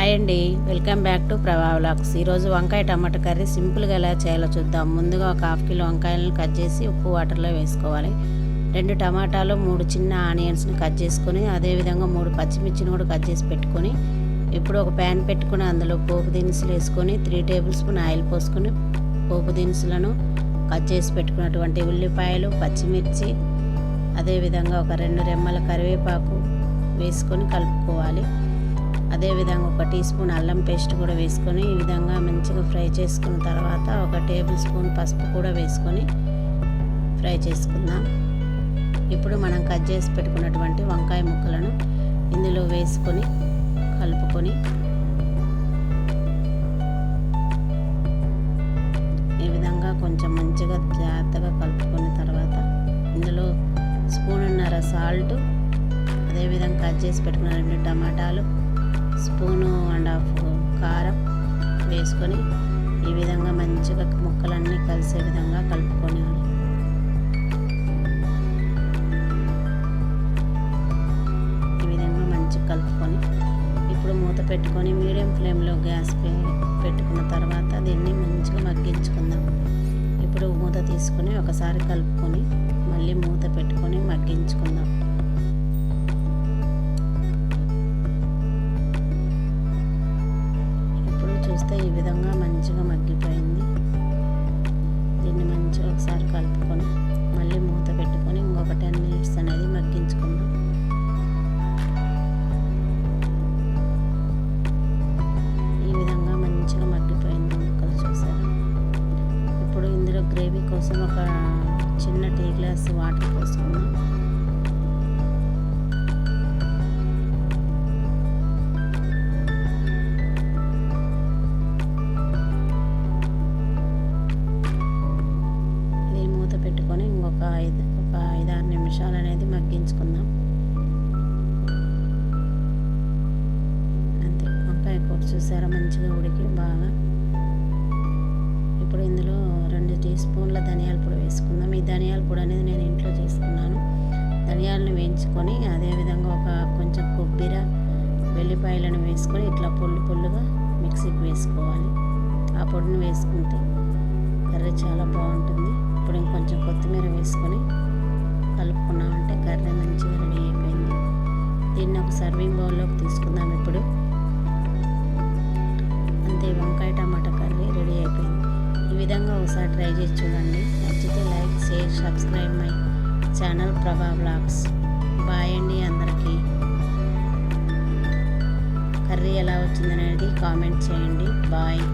Hi అండి, welcome back to ప్రభా vlogs. ఈరోజు వంకాయ టమాటా కర్రీ సింపుల్గా ఎలా చేయాలో చూద్దాం. ముందుగా ఒక 1/2 కిలో వంకాయలను కట్ చేసి ఉప్పు వాటర్లో వేసుకోవాలి. 2 టమాటాలు, 3 చిన్న ఆనియన్స్ని కట్ చేసుకొని, అదేవిధంగా 3 పచ్చిమిర్చిని కూడా కట్ చేసి పెట్టుకొని, ఇప్పుడు ఒక ప్యాన్ పెట్టుకొని అందులో పోపు దినుసులు వేసుకొని 3 టేబుల్ స్పూన్ ఆయిల్ పోసుకొని పోపు దినుసులను కట్ చేసి పెట్టుకున్నటువంటి ఉల్లిపాయలు, పచ్చిమిర్చి, అదేవిధంగా ఒక 2 రెమ్మల కరివేపాకు వేసుకొని కలుపుకోవాలి. అదేవిధంగా 1 టీ స్పూన్ అల్లం పేస్ట్ కూడా వేసుకొని ఈ విధంగా మంచిగా ఫ్రై చేసుకున్న తర్వాత 1 టేబుల్ స్పూన్ పసుపు కూడా వేసుకొని ఫ్రై చేసుకుందాం. ఇప్పుడు మనం కట్ చేసి పెట్టుకున్నటువంటి వంకాయ ముక్కలను ఇందులో వేసుకొని కలుపుకొని ఈ విధంగా కొంచెం మంచిగా జాగ్రత్తగా కలుపుకున్న తర్వాత ఇందులో 1.5 స్పూన్ సాల్ట్, అదేవిధంగా కట్ చేసి పెట్టుకున్న 2 టమాటాలు, 1.5 స్పూన్ కారం వేసుకొని ఈ విధంగా మంచిగా ముక్కలన్నీ కలిసే విధంగా కలుపుకొని ఈ విధంగా మంచిగా కలుపుకొని ఇప్పుడు మూత పెట్టుకొని మీడియం ఫ్లేమ్లో గ్యాస్ పెట్టుకున్న తర్వాత దీన్ని మంచిగా మగ్గించుకుందాం. ఇప్పుడు మూత తీసుకొని ఒకసారి కలుపుకొని మళ్ళీ మూత పెట్టుకొని మగ్గించుకుందాం. చూస్తే ఈ విధంగా మంచిగా మగ్గిపోయింది. దీన్ని మంచిగా ఒకసారి కలుపుకొని మళ్ళీ మూత పెట్టుకొని ఇంకొక 10 మినిట్స్ అనేది మగ్గించుకుందాం. ఈ విధంగా మంచిగా మగ్గిపోయింది ముక్కలు, చూసారా. ఇప్పుడు ఇందులో గ్రేవీ కోసం ఒక చిన్న టీ గ్లాస్ వాటర్ పోసుకుందాం. పెట్టుకొని ఒక 5-6 నిమిషాలు అనేది మగ్గించుకుందాం. అంతే, వంకాయ కూర చూసారా మంచిగా ఉడికి బాగా. ఇప్పుడు ఇందులో 2 టీ స్పూన్ల ధనియాల పొడి వేసుకుందాం. ఈ ధనియాల పొడి అనేది నేను ఇంట్లో చేసుకున్నాను. ధనియాలను వేయించుకొని అదేవిధంగా ఒక కొంచెం కొబ్బరి, వెల్లిపాయలను వేసుకొని ఇట్లా పొల్లుగా మిక్సీకి వేసుకోవాలి. ఆ పొడిని వేసుకుంటే కర్రీ చాలా బాగుంటుంది. ఇప్పుడు ఇంకొంచెం కొత్తిమీర వేసుకొని కలుపుకున్నామంటే కర్రీ మంచిగా రెడీ అయిపోయింది. దీన్ని ఒక సర్వింగ్ బౌల్లోకి తీసుకుందాం. ఇప్పుడు అంతే, వంకాయ టమాటా కర్రీ రెడీ అయిపోయింది. ఈ విధంగా ఒకసారి ట్రై చేసి చూడండి. నచ్చితే like, share, subscribe my channel ప్రభా వ్లాగ్స్. బాయ్ అండి అందరికీ. కర్రీ ఎలా వచ్చిందనేది కామెంట్ చేయండి. బాయ్.